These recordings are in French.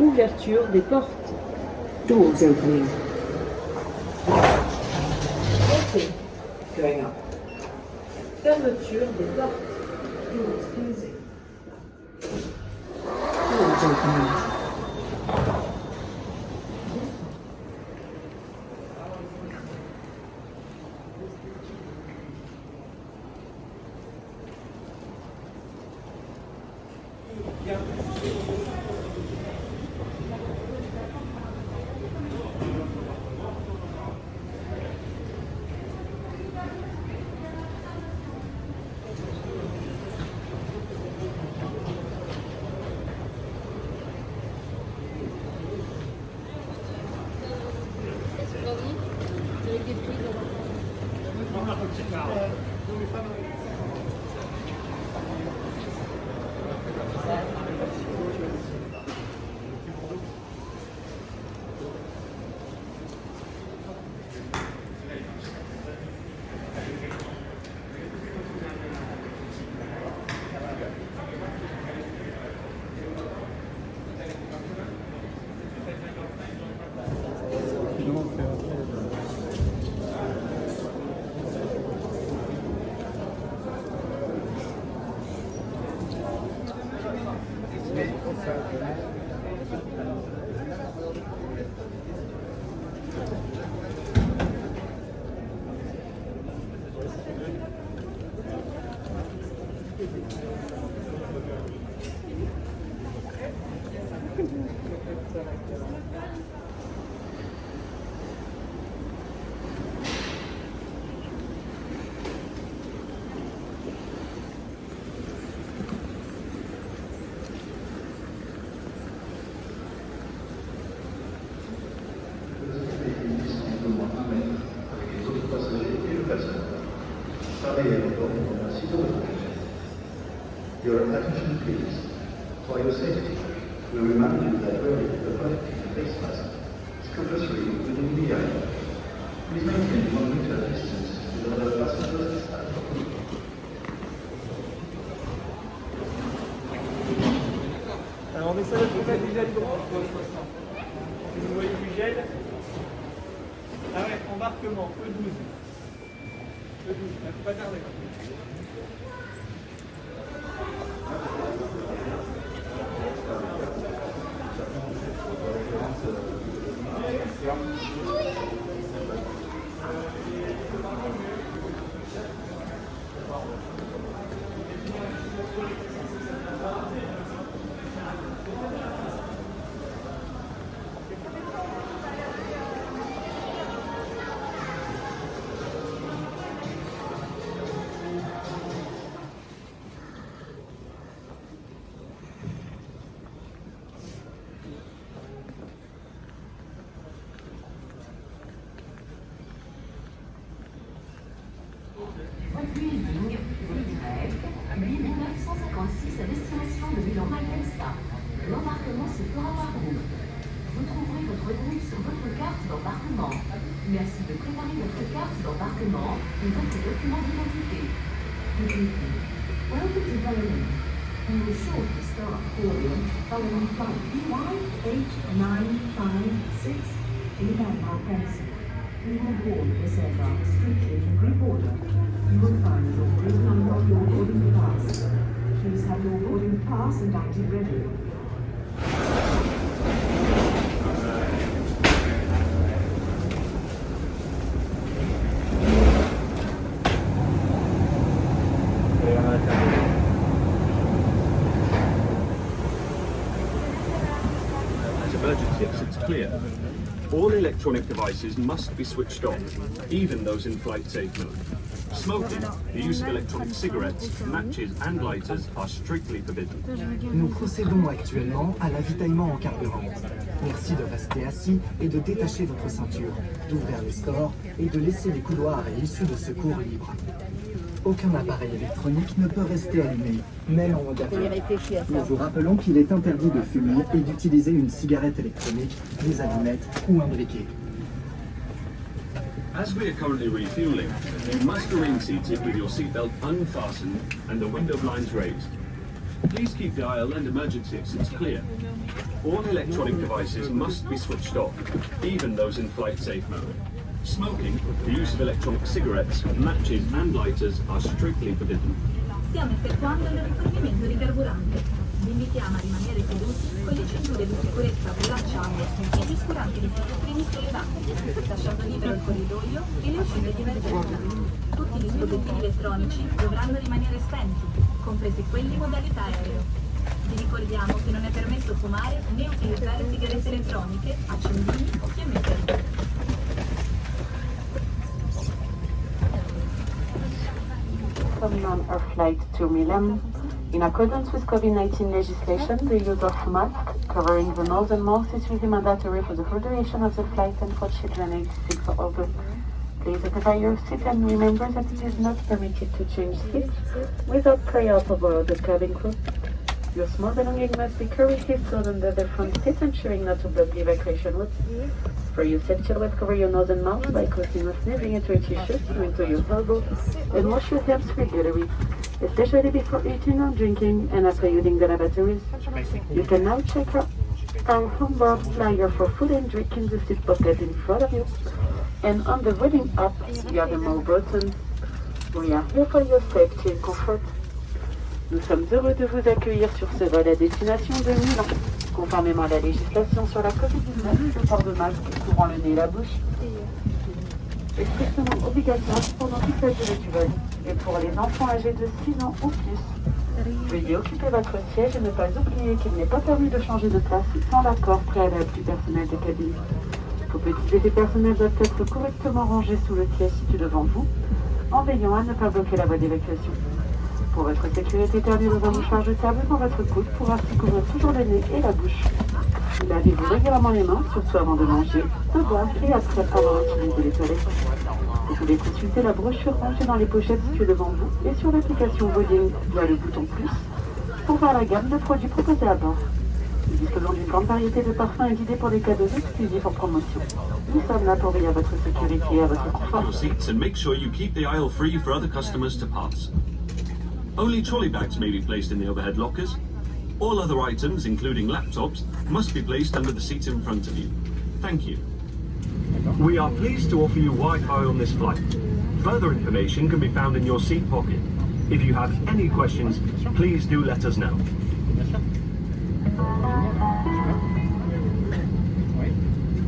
Ouverture des portes. Doors opening. Montée. Going up. Fermeture des portes. Doors closing. Doors opening. Your attention please. For your safety, we remind you that wearing the protective face mask is compulsory within the aisle. Please maintain 1 meter distance with other passengers and staff. Alors on essaie de trouver du gel droit. Vous voyez du gel. Ah ouais, embarquement, E12. E12, il faut pas tarder. Lui 1956 à destination de Milan-Malpensa. L'embarquement se fera par groupe. Vous trouverez votre groupe sur votre carte d'embarquement. Merci de préparer votre carte d'embarquement et votre document d'identité. Welcome to Berlin. We will shortly start boarding following flight BY-H956 to Milan-Malpensa. We will board this aircraft strictly in group order. You will find your group number on your boarding pass. Please have your boarding pass and ID ready. Emergency exits clear. All electronic devices must be switched off, even those in flight safe mode. Smoking, the use of electronic cigarettes, matches and lighters are strictly forbidden. Nous procédons actuellement à l'avitaillement en carburant. Merci de rester assis et de détacher votre ceinture, d'ouvrir les stores et de laisser les couloirs et issues de secours libres. Aucun appareil électronique ne peut rester allumé, même en mode avion. Nous vous rappelons qu'il est interdit de fumer et d'utiliser une cigarette électronique, des allumettes ou un briquet. As we are currently refueling, you must remain seated with your seatbelt unfastened and the window blinds raised. Please keep the aisle and emergency exits clear. All electronic devices must be switched off, even those in flight safe mode. Smoking, the use of electronic cigarettes, matches and lighters are strictly forbidden. Stiamo effettuando il rifornimento di carburante. Vi invitiamo a rimanere seduti con le cinture di sicurezza allacciate e gli scuranti di finestrini sollevanti, lasciando libero il corridoio e le uscite di emergenza. Tutti i dispositivi elettronici dovranno rimanere spenti, compresi quelli in modalità aereo. Vi ricordiamo che non è permesso fumare né utilizzare sigarette elettroniche, accendini o fiammiferi. Coming on our flight to Milan. In accordance with COVID-19 legislation, the use of masks covering the nose and mouth is usually mandatory for the whole duration of the flight and for children aged 6 or older. Please occupy your seat and remember that it is not permitted to change seats without prior approval of the cabin crew. Your small belongings must be carefully stored under the front seat, ensuring not to block the evacuation route. For your safety, always cover your nose and mouth by causing or sneezing into a t-shirt or into your elbow, and wash your hands regularly, especially before eating or drinking and after using the lavatories. You can now check our homeboard flyer for food and drink in the seat pocket in front of you. And on the wedding app, you have the more buttons. We are here for your safety and comfort. Nous sommes heureux de vous accueillir sur ce vol à destination de Milan. Conformément à la législation sur la COVID-19, le port de masque couvrant le nez et la bouche est strictement obligatoire pendant toute la durée du vol. Et pour les enfants âgés de 6 ans ou plus, veuillez occuper votre siège et ne pas oublier qu'il n'est pas permis de changer de place sans l'accord préalable du personnel de cabine. Vos petits effets personnels doivent être correctement rangés sous le siège situé devant vous, en veillant à ne pas bloquer la voie d'évacuation. Pour votre sécurité, terminez dans un mouchoir jetable dans votre coude pour ainsi couvrir toujours le nez et la bouche. Lavez-vous régulièrement les mains, surtout avant de manger, de boire et après avoir utilisé les toilettes. Vous pouvez consulter la brochure rangée dans les pochettes situées devant vous et sur l'application Vueling via le bouton plus pour voir la gamme de produits proposés à bord. Nous disposons d'une grande variété de parfums et d'idées pour des cadeaux exclusifs en promotion. Nous sommes là pour veiller à votre sécurité et à votre confort. Your seats and make sure you keep the aisle free for other customers to pass. Only trolley bags may be placed in the overhead lockers. All other items, including laptops, must be placed under the seats in front of you. Thank you. We are pleased to offer you Wi-Fi on this flight. Further information can be found in your seat pocket. If you have any questions, please do let us know.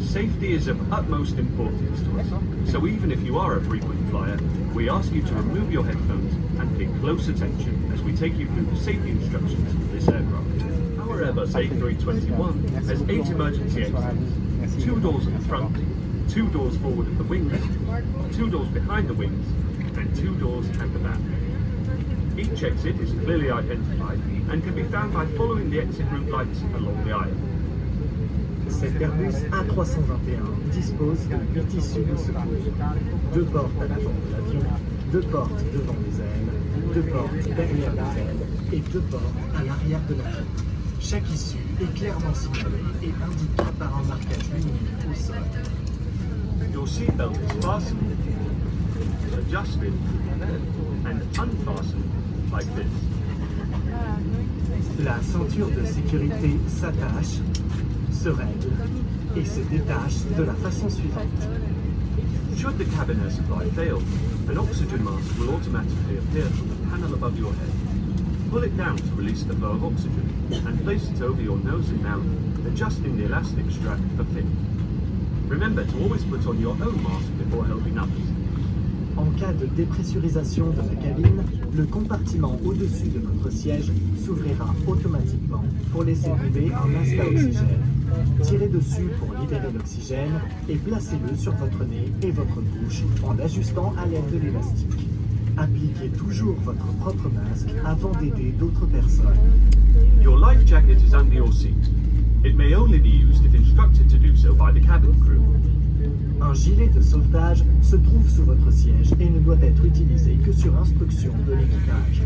Safety is of utmost importance to us, so even if you are a frequent flyer, we ask you to remove your headphones and pay close attention as we take you through the safety instructions for this aircraft. Our Airbus A321 has 8 emergency exits, 2 doors at the front, 2 doors forward at the wings, 2 doors behind the wings, and 2 doors at the back. Each exit is clearly identified and can be found by following the exit route lights along the aisle. Cet Airbus A321 dispose de 8 issues de secours. 2 portes à l'avant de l'avion, 2 portes devant les ailes, 2 portes derrière les ailes et 2 portes à l'arrière de l'avion. Chaque issue est clairement signalée et indiquée par un marquage lumineux au sol. Your seatbelt is fastened, adjusted, and unfastened like this. La ceinture de sécurité s'attache, se règle et se détache de la façon suivante. Should the cabin air supply fail, an oxygen mask will automatically appear from the panel above your head. Pull it down to release the flow of oxygen and place it over your nose and mouth, adjusting the elastic strap for fit. Remember to always put on your own mask before helping others. En cas de dépressurisation de la cabine, le compartiment au-dessus de votre siège s'ouvrira automatiquement pour laisser tomber un masque à oxygène. Tirez dessus pour libérer l'oxygène et placez-le sur votre nez et votre bouche en l'ajustant à l'aide de l'élastique. Appliquez toujours votre propre masque avant d'aider d'autres personnes. Your life jacket is under your seat. It may only be used if instructed to do so by the cabin crew. Un gilet de sauvetage se trouve sous votre siège et ne doit être utilisé que sur instruction de l'équipage.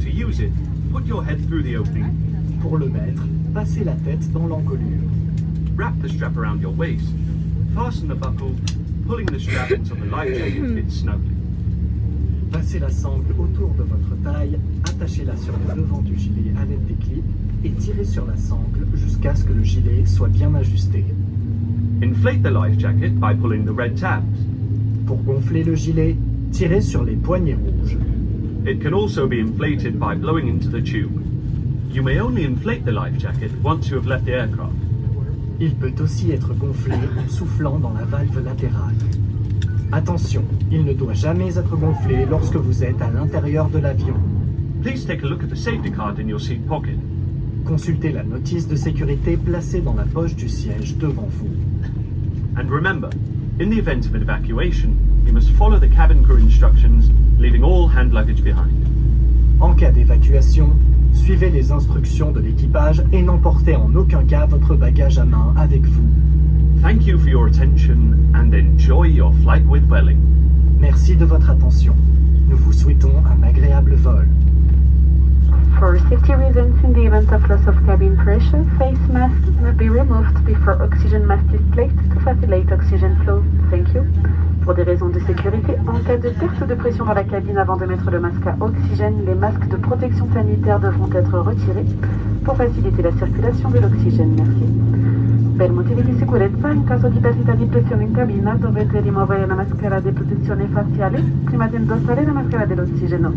To use it, put your head through the opening. Pour le mettre, passez la tête dans l'encolure. Wrap the strap around your waist. Fasten the buckle, pulling the strap until the life jacket fits snugly. Passez la sangle autour de votre taille, attachez-la sur le devant du gilet à l'aide des clips et tirez sur la sangle jusqu'à ce que le gilet soit bien ajusté. Inflate the life jacket by pulling the red tabs. Pour gonfler le gilet, tirez sur les poignées rouges. It can also be inflated by blowing into the tube. You may only inflate the life jacket once you have left the aircraft. Il peut aussi être gonflé en soufflant dans la valve latérale. Attention, il ne doit jamais être gonflé lorsque vous êtes à l'intérieur de l'avion. Please take a look at the safety card in your seat pocket. Consultez la notice de sécurité placée dans la poche du siège devant vous. And remember, in the event of an evacuation, you must follow the cabin crew instructions, leaving all hand luggage behind. En cas d'évacuation, suivez les instructions de l'équipage et n'emportez en aucun cas votre bagage à main avec vous. Thank you for your attention and enjoy your flight with Welling. Merci de votre attention. Nous vous souhaitons un agréable vol. For safety reasons, in the event of loss of cabin pressure, face masks will be removed before oxygen mask is placed to facilitate oxygen flow. Thank you. Pour des raisons de sécurité, en cas de perte de pression dans la cabine avant de mettre le masque à oxygène, les masques de protection sanitaire devront être retirés pour faciliter la circulation de l'oxygène. Merci. Per motivi di sicurezza, in caso di perdita di pressione in cabina, dovete rimuovere la maschera di protezione faziale prima di indossare la maschera dell'ossigeno.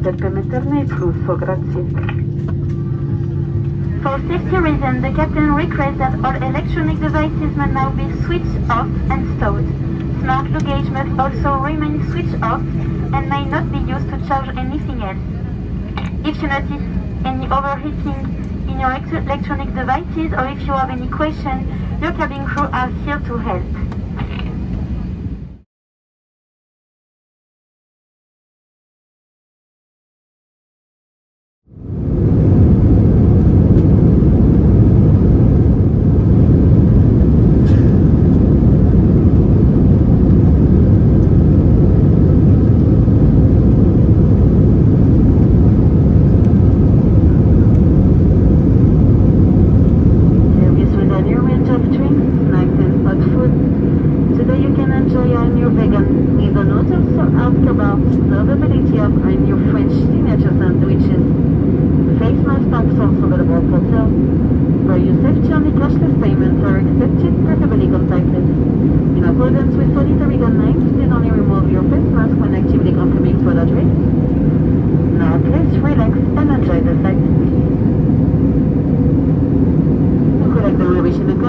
Per permetterne il flusso, grazie. For safety reasons, the captain requests that all electronic devices must now be switched off and stowed. Smart luggage must also remain switched off and may not be used to charge anything else. If you notice any overheating in your electronic devices or if you have any questions, your cabin crew are here to help.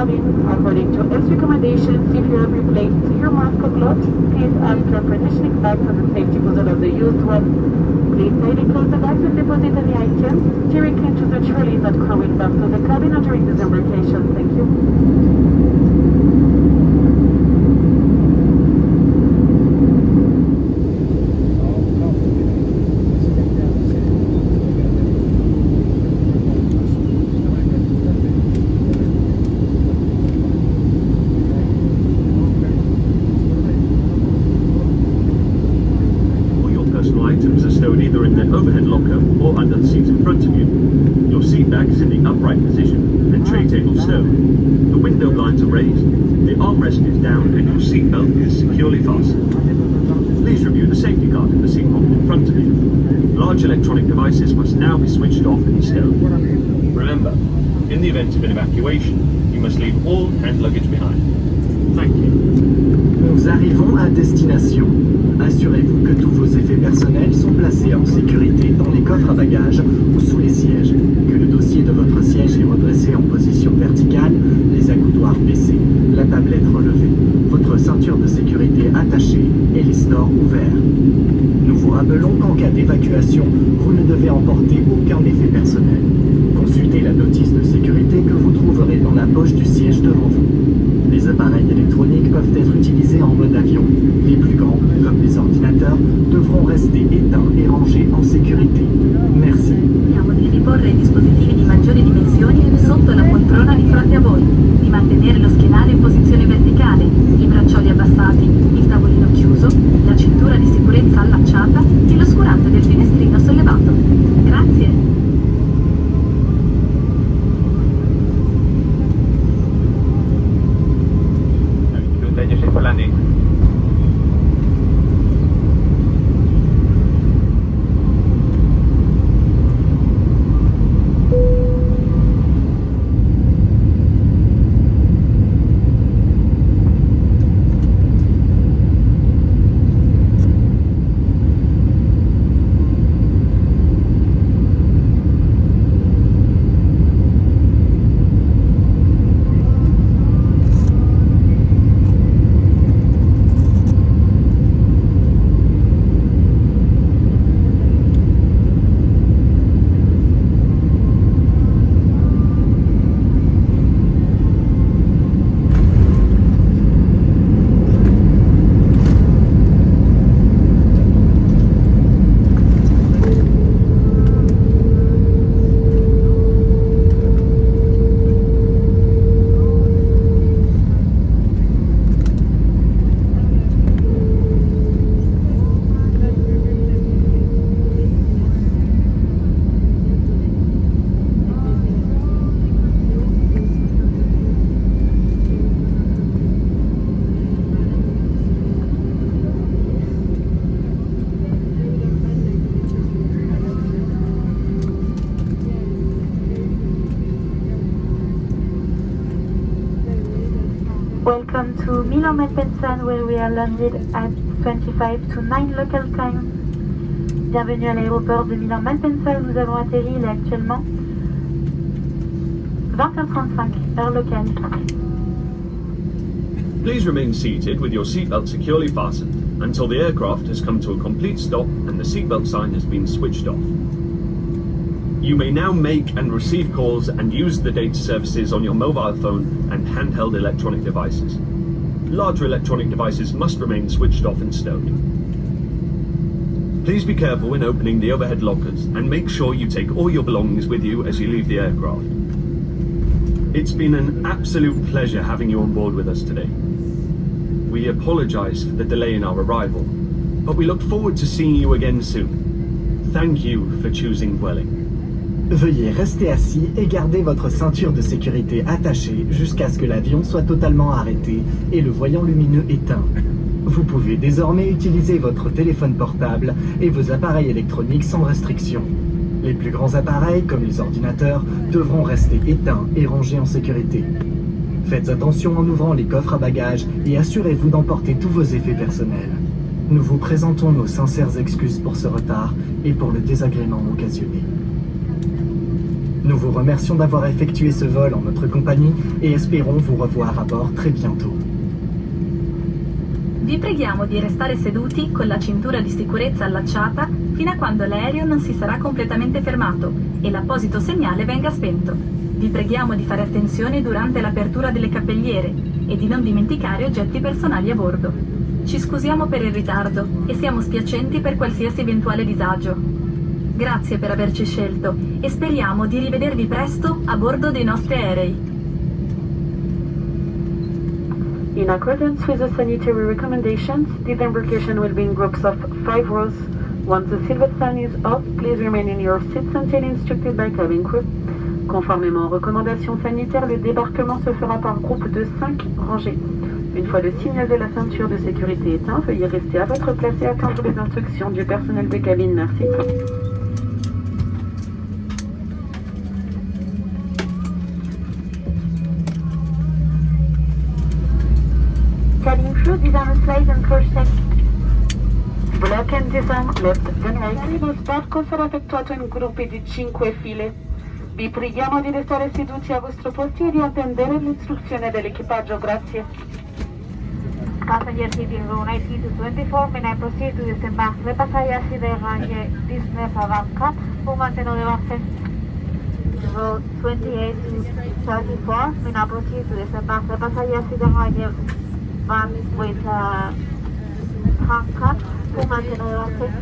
According to its recommendations, if you have replaced your mask or gloves, please ask your partitioning bag for the safety puzzle of the used one. Please tightly close the bags and deposit any items directly into the trolleys that crew will pass to the cabin during disembarkation. Thank you. Either in the overhead locker or under the seat in front of you. Your seat back is in the upright position and tray table stowed. The window blinds are raised, the armrest is down and your seat belt is securely fastened. Please review the safety card in the seat pocket in front of you. Large electronic devices must now be switched off and stowed. Remember, in the event of an evacuation, you must leave all hand luggage behind. Thank you. Nous arrivons à destination. Assurez-vous que tous vos effets personnels sont placés en sécurité dans les coffres à bagages ou sous les sièges, que le dossier de votre siège est redressé en position verticale, les accoudoirs baissés, la tablette relevée, votre ceinture de sécurité attachée et les stores ouverts. Nous vous rappelons qu'en cas d'évacuation, vous ne devez emporter aucun effet personnel. Consultez la notice de sécurité que vous trouverez dans la poche du siège devant vous. Les appareils électroniques peuvent être utilisés en mode avion. Les plus grands, comme les ordinateurs, devront rester éteints et rangés en sécurité. Merci. Chiediamo di riporre i dispositivi di maggiori dimensioni sotto la poltrona di fronte a voi, di mantenere lo schienale in posizione verticale, i braccioli abbassati, il tavolino chiuso, la cintura di sicurezza allacciata e l'oscurante del finestrino sollevato. Grazie. Welcome to Milan Malpensa, where we are landed at 25 to 9 local time. Bienvenue à l'aéroport de Milan Malpensa où nous avons atterri. Il est actuellement 20h35, heure locale. Please remain seated with your seatbelt securely fastened until the aircraft has come to a complete stop and the seatbelt sign has been switched off. You may now make and receive calls and use the data services on your mobile phone and handheld electronic devices. Larger electronic devices must remain switched off and stowed. Please be careful when opening the overhead lockers and make sure you take all your belongings with you as you leave the aircraft. It's been an absolute pleasure having you on board with us today. We apologize for the delay in our arrival, but we look forward to seeing you again soon. Thank you for choosing Vueling. Veuillez rester assis et garder votre ceinture de sécurité attachée jusqu'à ce que l'avion soit totalement arrêté et le voyant lumineux éteint. Vous pouvez désormais utiliser votre téléphone portable et vos appareils électroniques sans restriction. Les plus grands appareils, comme les ordinateurs, devront rester éteints et rangés en sécurité. Faites attention en ouvrant les coffres à bagages et assurez-vous d'emporter tous vos effets personnels. Nous vous présentons nos sincères excuses pour ce retard et pour le désagrément occasionné. Nous vous remercions d'avoir effectué ce vol en notre compagnie et espérons vous revoir à bord très bientôt. Vi preghiamo di restare seduti con la cintura di sicurezza allacciata fino a quando l'aereo non si sarà completamente fermato e l'apposito segnale venga spento. Vi preghiamo di fare attenzione durante l'apertura delle cappelliere e di non dimenticare oggetti personali a bordo. Ci scusiamo per il ritardo e siamo spiacenti per qualsiasi eventuale disagio. Grazie per averci scelto e speriamo di rivedervi presto a bordo dei nostri aerei. In accordance with the sanitary recommendations, this embarkation will be in groups of 5 rows. Once the silver sign is off, please remain in your seats until instructed by cabin crew. Conformément aux recommandations sanitaires, le débarquement se fera par groupe de 5 rangées. Une fois le signal de la ceinture de sécurité éteint, veuillez rester à votre place et attendre les instructions du personnel de cabine. Merci. Cabin crew, disarm the slide and first check. Block and disarm left and right. Lo sbarco sarà effettuato in gruppi di 5 file. Vi preghiamo di restare seduti a vostro posto e di attendere l'istruzione dell'equipaggio. Grazie. Passenger seating row 19 to 24, may I proceed to disembark les passagers assis des rangées 19 à 24 pour maintenir les vaccins. Row 28 to 34, may I proceed to disembark les passagers assis des rangées 28 à 34 pour maintenir les vaccins.